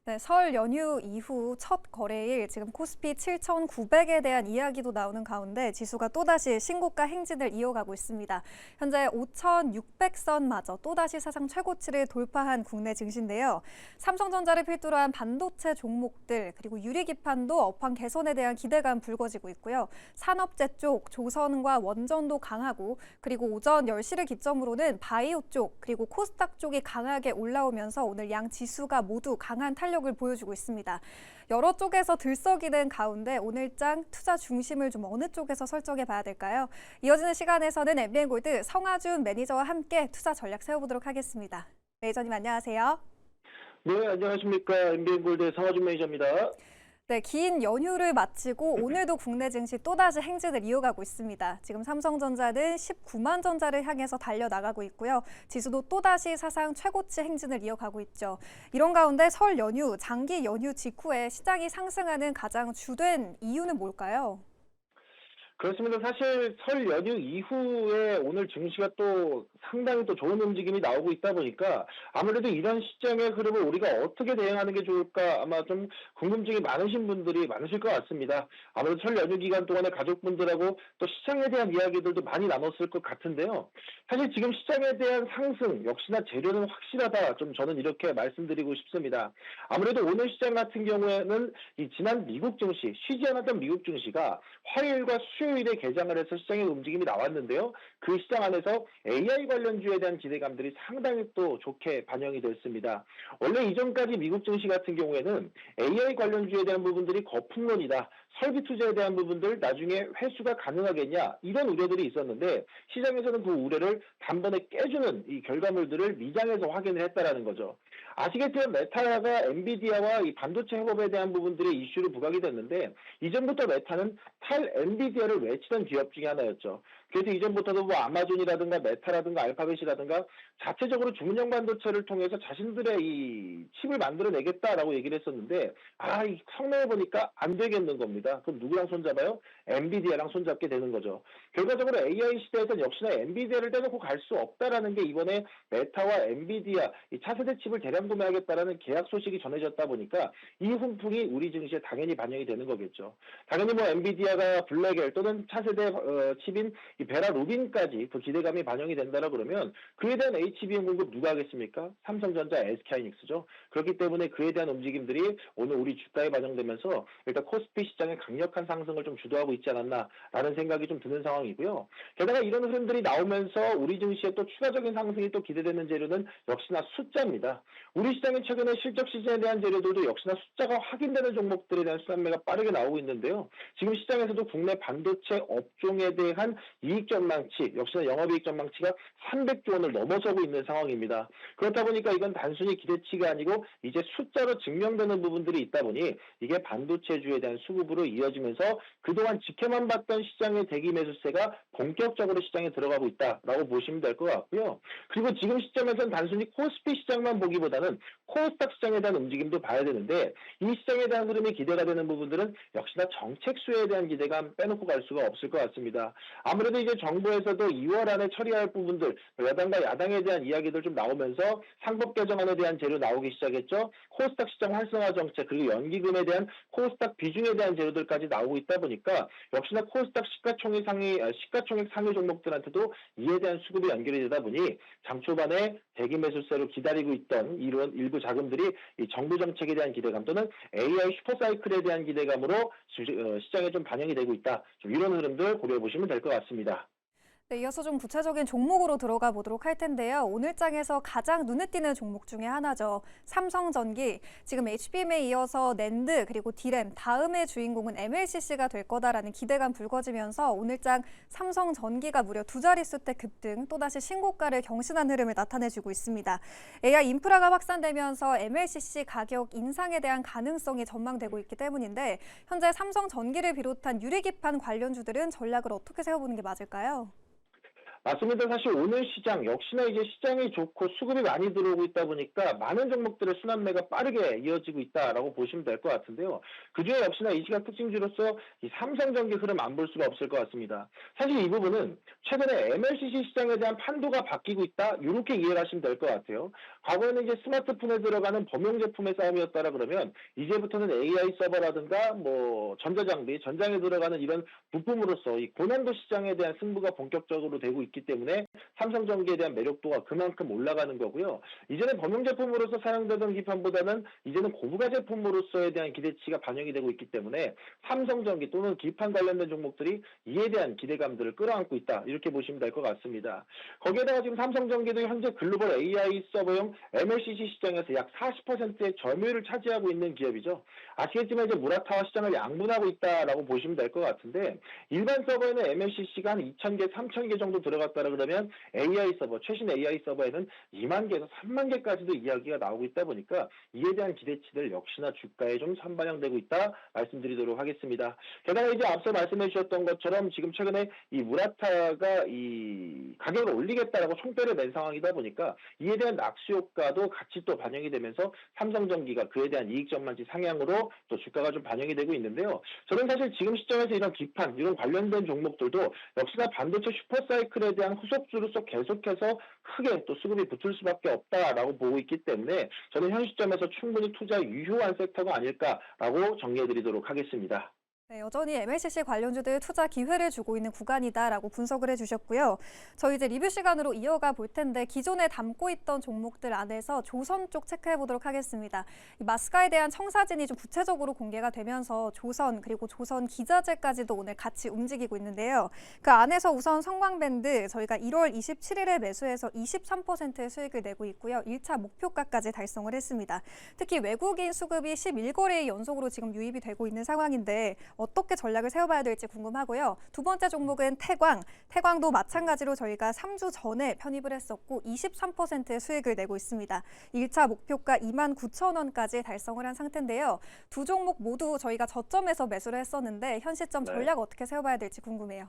네, 설 연휴 이후 첫 거래일 지금 코스피 7,900에 대한 이야기도 나오는 가운데 지수가 또다시 신고가 행진을 이어가고 있습니다. 현재 5,600선마저 또다시 사상 최고치를 돌파한 국내 증시인데요. 삼성전자를 필두로 한 반도체 종목들 그리고 유리기판도 업황 개선에 대한 기대감 불거지고 있고요. 산업재 쪽 조선과 원전도 강하고 그리고 오전 10시를 기점으로는 바이오 쪽 그리고 코스닥 쪽이 강하게 올라오면서 오늘 양 지수가 모두 강한 탄력을 보여주고 있습니다. 여러 쪽에서 들썩이는 가운데 오늘장 투자 중심을 좀 어느 쪽에서 설정해 봐야 될까요? 이어지는 시간에서는 MBN골드 성하준 매니저와 함께 투자 전략 세워보도록 하겠습니다. 매니저님 안녕하세요. 네, 안녕하십니까. MBN골드의 성하준 매니저입니다. 네, 긴 연휴를 마치고 오늘도 국내 증시 또다시 행진을 이어가고 있습니다. 지금 삼성전자는 19만 전자를 향해서 달려나가고 있고요. 지수도 또다시 사상 최고치 행진을 이어가고 있죠. 이런 가운데 설 연휴, 장기 연휴 직후에 시장이 상승하는 가장 주된 이유는 뭘까요? 그렇습니다. 사실 설 연휴 이후에 오늘 증시가 또 상당히 또 좋은 움직임이 나오고 있다 보니까 아무래도 이런 시장의 흐름을 우리가 어떻게 대응하는 게 좋을까 아마 좀 궁금증이 많으신 분들이 많으실 것 같습니다. 아무래도 설 연휴 기간 동안에 가족분들하고 또 시장에 대한 이야기들도 많이 나눴을 것 같은데요. 사실 지금 시장에 대한 상승 역시나 재료는 확실하다. 좀 저는 이렇게 말씀드리고 싶습니다. 아무래도 오늘 시장 같은 경우에는 이 지난 미국 증시, 쉬지 않았던 미국 증시가 화요일과 수요일에 개장을 해서 시장의 움직임이 나왔는데요. 그 시장 안에서 AI 관련주에 대한 기대감들이 상당히 또 좋게 반영이 됐습니다. 원래 이전까지 미국 증시 같은 경우에는 AI 관련주에 대한 부분들이 거품론이다. 설비 투자에 대한 부분들 나중에 회수가 가능하겠냐 이런 우려들이 있었는데 시장에서는 그 우려를 단번에 깨주는 이 결과물들을 미장에서 확인을 했다라는 거죠. 아시겠지만 메타가 엔비디아와 이 반도체 협업에 대한 부분들의 이슈로 부각이 됐는데 이전부터 메타는 탈 엔비디아를 외치던 기업 중에 하나였죠. 그래서 이전부터도 뭐 아마존이라든가 메타라든가 알파벳이라든가 자체적으로 주문형 반도체를 통해서 자신들의 이 칩을 만들어내겠다라고 얘기를 했었는데 이 성능을 보니까 안 되겠는 겁니다. 그럼 누구랑 손잡아요? 엔비디아랑 손잡게 되는 거죠. 결과적으로 AI 시대에서는 역시나 엔비디아를 떼놓고 갈 수 없다라는 게 이번에 메타와 엔비디아 이 차세대 칩을 대량 구매하겠다라는 계약 소식이 전해졌다 보니까 이 훈풍이 우리 증시에 당연히 반영이 되는 거겠죠. 당연히 뭐 엔비디아가 블랙엘 또는 차세대 칩인 이 베라 루빈까지 그 기대감이 반영이 된다라 그러면 그에 대한 HBM 공급 누가 하겠습니까? 삼성전자, SK하이닉스죠. 그렇기 때문에 그에 대한 움직임들이 오늘 우리 주가에 반영되면서 일단 코스피 시장의 강력한 상승을 좀 주도하고 있지 않았나라는 생각이 좀 드는 상황이고요. 게다가 이런 흐름들이 나오면서 우리 증시에 또 추가적인 상승이 또 기대되는 재료는 역시나 숫자입니다. 우리 시장의 최근에 실적 시즌에 대한 재료들도 역시나 숫자가 확인되는 종목들에 대한 수남매가 빠르게 나오고 있는데요. 지금 시장에서도 국내 반도체 업종에 대한 이익 전망치, 역시나 영업이익 전망치가 300조 원을 넘어서고 있는 상황입니다. 그렇다 보니까 이건 단순히 기대치가 아니고 이제 숫자로 증명되는 부분들이 있다 보니 이게 반도체주에 대한 수급으로 이어지면서 그동안 지켜만 봤던 시장의 대기 매수세가 본격적으로 시장에 들어가고 있다라고 보시면 될 것 같고요. 그리고 지금 시점에서는 단순히 코스피 시장만 보기보다는 코스닥 시장에 대한 움직임도 봐야 되는데 이 시장에 대한 흐름이 기대가 되는 부분들은 역시나 정책 수혜에 대한 기대감 빼놓고 갈 수가 없을 것 같습니다. 아무래도 이제 정부에서도 2월 안에 처리할 부분들, 여당과 야당에 대한 이야기들 좀 나오면서 상법 개정안에 대한 재료 나오기 시작했죠. 코스닥 시장 활성화 정책 그리고 연기금에 대한 코스닥 비중에 대한 재료들까지 나오고 있다 보니까 역시나 코스닥 시가총액 상위 종목들한테도 이에 대한 수급이 연결이 되다 보니 장 초반에 대기 매수세로 기다리고 있던 이런 일부 자금들이 이 정부 정책에 대한 기대감 또는 AI 슈퍼사이클에 대한 기대감으로 시장에 좀 반영이 되고 있다. 좀 이런 흐름들 고려해 보시면 될 것 같습니다. 네, 이어서 좀 구체적인 종목으로 들어가 보도록 할 텐데요. 오늘 장에서 가장 눈에 띄는 종목 중에 하나죠. 삼성전기. 지금 HBM에 이어서 낸드 그리고 디램 다음의 주인공은 MLCC가 될 거다라는 기대감 불거지면서 오늘 장 삼성전기가 무려 두 자릿수대 급등 또다시 신고가를 경신한 흐름을 나타내주고 있습니다. AI 인프라가 확산되면서 MLCC 가격 인상에 대한 가능성이 전망되고 있기 때문인데 현재 삼성전기를 비롯한 유리기판 관련주들은 전략을 어떻게 세워보는 게 맞을까요? 맞습니다. 사실 오늘 시장 역시나 이제 시장이 좋고 수급이 많이 들어오고 있다 보니까 많은 종목들의 순환매가 빠르게 이어지고 있다라고 보시면 될 것 같은데요. 그중에 역시나 이 시간 특징주로서 이 삼성전기 흐름 안 볼 수가 없을 것 같습니다. 사실 이 부분은 최근에 MLCC 시장에 대한 판도가 바뀌고 있다 이렇게 이해를 하시면 될 것 같아요. 과거에는 이제 스마트폰에 들어가는 범용 제품의 싸움이었다라 그러면 이제부터는 AI 서버라든가 뭐 전자장비, 전장에 들어가는 이런 부품으로서 이 고난도 시장에 대한 승부가 본격적으로 되고 있기 때문에 삼성전기에 대한 매력도가 그만큼 올라가는 거고요. 이제는 범용 제품으로서 사용되던 기판보다는 이제는 고부가 제품으로서에 대한 기대치가 반영이 되고 있기 때문에 삼성전기 또는 기판 관련된 종목들이 이에 대한 기대감들을 끌어안고 있다. 이렇게 보시면 될 것 같습니다. 거기에다가 지금 삼성전기도 현재 글로벌 AI 서버용 MLCC 시장에서 약 40%의 점유율을 차지하고 있는 기업이죠. 아시겠지만 이제 무라타와 시장을 양분하고 있다라고 보시면 될 것 같은데 일반 서버에는 MLCC가 한 2,000개, 3,000개 정도 들어갔다라 그러면 AI 서버, 최신 AI 서버에는 2만 개에서 3만 개까지도 이야기가 나오고 있다 보니까 이에 대한 기대치들 역시나 주가에 좀 선반영되고 있다 말씀드리도록 하겠습니다. 게다가 이제 앞서 말씀해 주셨던 것처럼 지금 최근에 이 무라타가 이 가격을 올리겠다라고 총대를 낸 상황이다 보니까 이에 대한 낙수 효과도 같이 또 반영이 되면서 삼성전기가 그에 대한 이익 전망치 상향으로 또 주가가 좀 반영이 되고 있는데요. 저는 사실 지금 시점에서 이런 기판, 이런 관련된 종목들도 역시나 반도체 슈퍼사이클에 대한 후속주로서 계속해서 크게 또 수급이 붙을 수밖에 없다라고 보고 있기 때문에 저는 현 시점에서 충분히 투자 유효한 섹터가 아닐까라고 정리해드리도록 하겠습니다. 네, 여전히 MLCC 관련주들 투자 기회를 주고 있는 구간이다라고 분석을 해주셨고요. 저희 이제 리뷰 시간으로 이어가 볼 텐데 기존에 담고 있던 종목들 안에서 조선 쪽 체크해 보도록 하겠습니다. 이 마스카에 대한 청사진이 좀 구체적으로 공개가 되면서 조선 그리고 조선 기자재까지도 오늘 같이 움직이고 있는데요. 그 안에서 우선 성광밴드 저희가 1월 27일에 매수해서 23%의 수익을 내고 있고요. 1차 목표가까지 달성을 했습니다. 특히 외국인 수급이 11거래일 연속으로 지금 유입이 되고 있는 상황인데 어떻게 전략을 세워봐야 될지 궁금하고요. 두 번째 종목은 태광. 태광도 마찬가지로 저희가 3주 전에 편입을 했었고 23%의 수익을 내고 있습니다. 1차 목표가 29,000원까지 달성을 한 상태인데요. 두 종목 모두 저희가 저점에서 매수를 했었는데 현 시점 전략 어떻게 세워봐야 될지 궁금해요.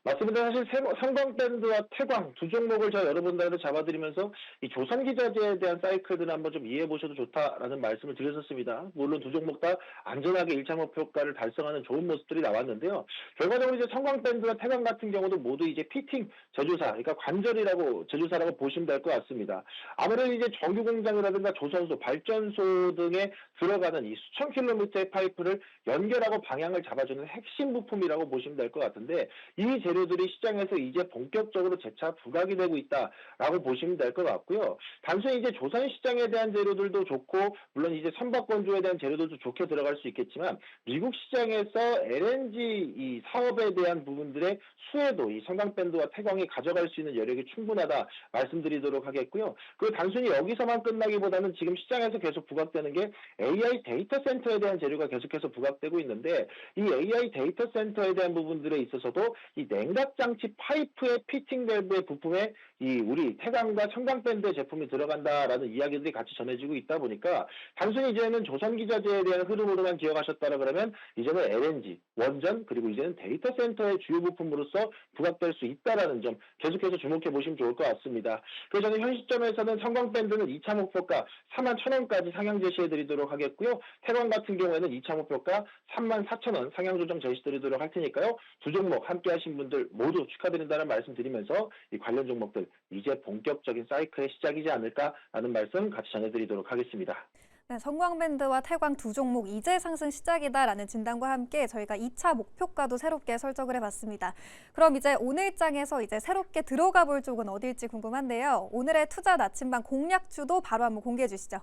맞습니다. 사실 성광밴드와 태광 두 종목을 제가 여러분들한테 잡아드리면서 이 조선기자재에 대한 사이클들을 한번 좀 이해해 보셔도 좋다라는 말씀을 드렸었습니다. 물론 두 종목 다 안전하게 1차 목표가를 달성하는 좋은 모습들이 나왔는데요. 결과적으로 이제 성광밴드와 태광 같은 경우도 모두 이제 피팅 제조사, 그러니까 관절이라고 제조사라고 보시면 될 것 같습니다. 아무래도 이제 정유 공장이라든가 조선소, 발전소 등에 들어가는 이 수천 킬로미터의 파이프를 연결하고 방향을 잡아주는 핵심 부품이라고 보시면 될 것 같은데 이 재료들이 시장에서 이제 본격적으로 재차 부각이 되고 있다라고 보시면 될 것 같고요. 단순히 이제 조선 시장에 대한 재료들도 좋고 물론 이제 선박건조에 대한 재료들도 좋게 들어갈 수 있겠지만 미국 시장에서 LNG 이 사업에 대한 부분들의 수혜도 이 성광밴드와 태광이 가져갈 수 있는 여력이 충분하다 말씀드리도록 하겠고요. 그 단순히 여기서만 끝나기보다는 지금 시장에서 계속 부각되는 게 AI 데이터 센터에 대한 재료가 계속해서 부각되고 있는데 이 AI 데이터 센터에 대한 부분들에 있어서도 이 냉각 장치 파이프의 피팅 밸브의 부품에 이 우리 태광과 성광밴드의 제품이 들어간다라는 이야기들이 같이 전해지고 있다 보니까 단순히 이제는 조선기자재에 대한 흐름으로만 기억하셨다라 그러면 이제는 LNG, 원전 그리고 이제는 데이터 센터의 주요 부품으로서 부각될 수 있다라는 점 계속해서 주목해 보시면 좋을 것 같습니다. 그래서 저는 현 시점에서는 성광밴드는 2차 목표가 41,000원까지 상향 제시해 드리도록 하겠고요. 태광 같은 경우에는 2차 목표가 34,000원 상향 조정 제시 드리도록 할 테니까요. 두 종목 함께 하신 분들 모두 축하드린다는 말씀 드리면서 이 관련 종목들 이제 본격적인 사이클의 시작이지 않을까라는 말씀 같이 전해드리도록 하겠습니다. 네, 성광밴드와 태광 두 종목 이제 상승 시작이다라는 진단과 함께 저희가 2차 목표가도 새롭게 설정을 해봤습니다. 그럼 이제 오늘장에서 이제 새롭게 들어가 볼 쪽은 어딜지 궁금한데요. 오늘의 투자 나침반 공략주도 바로 한번 공개해 주시죠.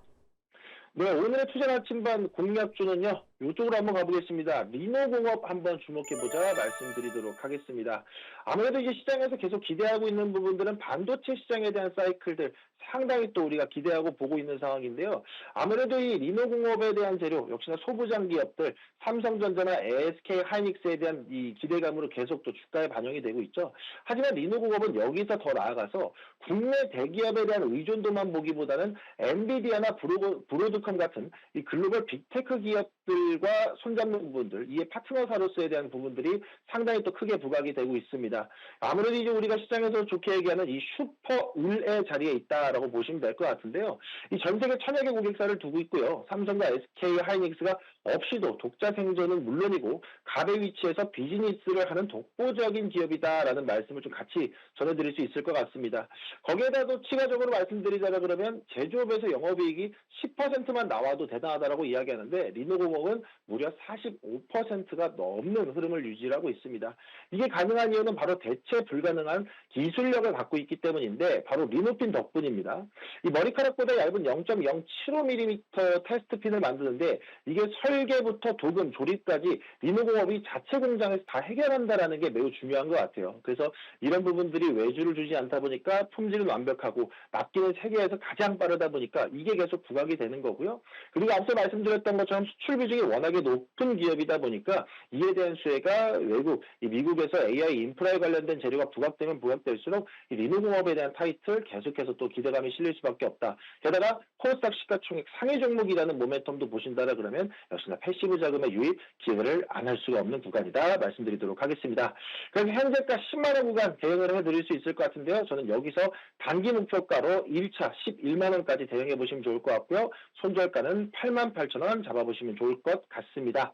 네, 오늘의 투자 나침반 공략주는요. 이쪽으로 한번 가보겠습니다. 리노공업 한번 주목해보자 말씀드리도록 하겠습니다. 아무래도 이제 시장에서 계속 기대하고 있는 부분들은 반도체 시장에 대한 사이클들 상당히 또 우리가 기대하고 보고 있는 상황인데요. 아무래도 이 리노공업에 대한 재료, 역시나 소부장 기업들, 삼성전자나 SK 하이닉스에 대한 이 기대감으로 계속 또 주가에 반영이 되고 있죠. 하지만 리노공업은 여기서 더 나아가서 국내 대기업에 대한 의존도만 보기보다는 엔비디아나 브로드컴 같은 이 글로벌 빅테크 기업들 기술과 손잡는 부분들, 이에 파트너사로서에 대한 부분들이 상당히 또 크게 부각이 되고 있습니다. 아무래도 이제 우리가 시장에서 좋게 얘기하는 이 슈퍼울의 자리에 있다라고 보시면 될 것 같은데요. 이 전 세계 천여 개 고객사를 두고 있고요. 삼성과 SK 하이닉스가 없이도 독자 생존은 물론이고 갑의 위치에서 비즈니스를 하는 독보적인 기업이다라는 말씀을 좀 같이 전해드릴 수 있을 것 같습니다. 거기에다도 추가적으로 말씀드리자면 그러면 제조업에서 영업이익이 10%만 나와도 대단하다라고 이야기하는데 리노공업은 무려 45%가 넘는 흐름을 유지하고 있습니다. 이게 가능한 이유는 바로 대체 불가능한 기술력을 갖고 있기 때문인데 바로 리노핀 덕분입니다. 이 머리카락보다 얇은 0.075mm 테스트핀을 만드는데 이게 설계부터 도금, 조립까지 리노공업이 자체 공장에서 다 해결한다라는 게 매우 중요한 것 같아요. 그래서 이런 부분들이 외주를 주지 않다 보니까 품질은 완벽하고 납기는 세계에서 가장 빠르다 보니까 이게 계속 부각이 되는 거고요. 그리고 앞서 말씀드렸던 것처럼 수출 비중이 워낙에 높은 기업이다 보니까 이에 대한 수혜가 외국, 이 미국에서 AI 인프라에 관련된 재료가 부각되면 부각될수록 이 리노공업에 대한 타이틀 계속해서 또 기대감이 실릴 수밖에 없다. 게다가 코스닥 시가총액 상위 종목이라는 모멘텀도 보신다라 그러면 역시나 패시브 자금의 유입 기회를 안 할 수가 없는 구간이다 말씀드리도록 하겠습니다. 그래서 현재가 10만 원 구간 대응을 해드릴 수 있을 것 같은데요. 저는 여기서 단기 목표가로 1차 11만 원까지 대응해 보시면 좋을 것 같고요. 손절가는 88,000원 잡아보시면 좋을 것 같습니다.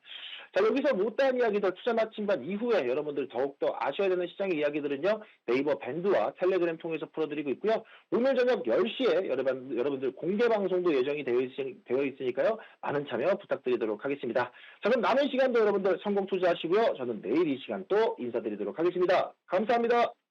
자, 여기서 못다한 이야기들 투자 마침반 이후에 여러분들 더욱더 아셔야 되는 시장의 이야기들은요. 네이버 밴드와 텔레그램 통해서 풀어드리고 있고요. 오늘 저녁 10시에 여러분들 공개 방송도 예정이 되어 있으니까요. 많은 참여 부탁드리도록 하겠습니다. 자, 그럼 남은 시간도 여러분들 성공 투자하시고요. 저는 내일 이 시간 또 인사드리도록 하겠습니다. 감사합니다.